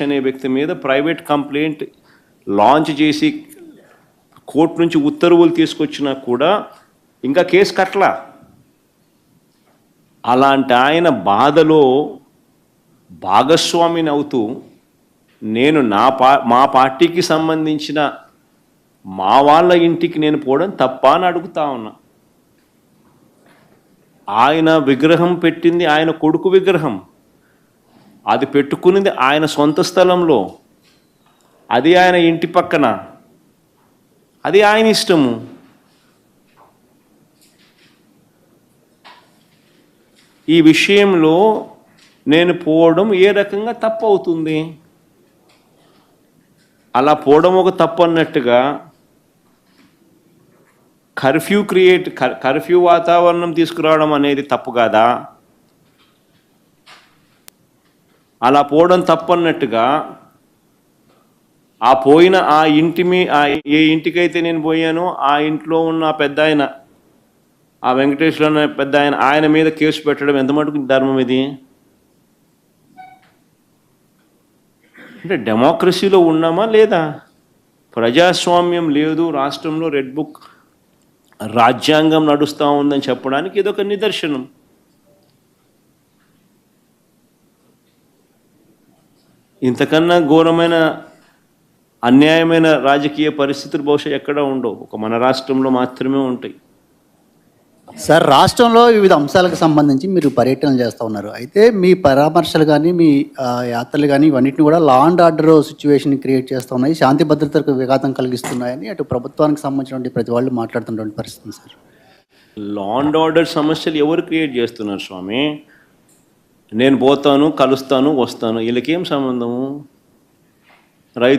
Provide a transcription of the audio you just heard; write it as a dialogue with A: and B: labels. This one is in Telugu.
A: అనే వ్యక్తి మీద ప్రైవేట్ కంప్లైంట్ లాంచ్ చేసి కోర్టు నుంచి ఉత్తర్వులు తీసుకొచ్చినా కూడా ఇంకా కేసు కట్టలా. అలాంటి ఆయన బాధలో భాగస్వామిని అవుతూ నేను మా పార్టీకి సంబంధించిన మా వాళ్ళ ఇంటికి నేను పోవడం తప్ప అని అడుగుతా ఉన్నా. ఆయన విగ్రహం పెట్టింది ఆయన కొడుకు విగ్రహం, అది పెట్టుకున్నది ఆయన సొంత స్థలంలో, అది ఆయన ఇంటి పక్కన, అది ఆయన ఇష్టము. ఈ విషయంలో నేను పోవడం ఏ రకంగా తప్పు అవుతుంది? అలా పోవడం ఒక తప్పు అన్నట్టుగా కర్ఫ్యూ వాతావరణం తీసుకురావడం అనేది తప్పు కాదా? అలా పోవడం తప్పన్నట్టుగా ఆ పోయిన ఆ ఏ ఇంటికైతే నేను పోయానో ఆ ఇంట్లో ఉన్న పెద్ద ఆయన, ఆ వెంకటేశ్వర పెద్ద ఆయన మీద కేసు పెట్టడం ఎంత మటుకు ధర్మం ఇది? అంటే డెమోక్రసీలో ఉన్నామా లేదా? ప్రజాస్వామ్యం లేదు రాష్ట్రంలో, రెడ్ బుక్ రాజ్యాంగం నడుస్తూ ఉందని చెప్పడానికి ఇదొక నిదర్శనం. ఇంతకన్నా ఘోరమైన అన్యాయమైన రాజకీయ పరిస్థితులు బహుశా ఎక్కడ ఉండవు, ఒక మన రాష్ట్రంలో మాత్రమే ఉంటాయి.
B: సార్, రాష్ట్రంలో వివిధ అంశాలకు సంబంధించి మీరు పర్యటనలు చేస్తూ ఉన్నారు. అయితే మీ పరామర్శలు కానీ మీ యాత్రలు కానీ ఇవన్నిటిని కూడా law and order situation create చేస్తూ ఉన్నాయి, శాంతి భద్రతలకు విఘాతం కలిగిస్తున్నాయని అటు ప్రభుత్వానికి సంబంధించినటువంటి ప్రతి వాళ్ళు మాట్లాడుతున్నటువంటి పరిస్థితి సార్.
A: లా అండ్ ఆర్డర్ సమస్యలు ఎవరు క్రియేట్ చేస్తున్నారు స్వామి? నేను పోతాను, కలుస్తాను, వస్తాను, వీళ్ళకేం సంబంధము? రైతు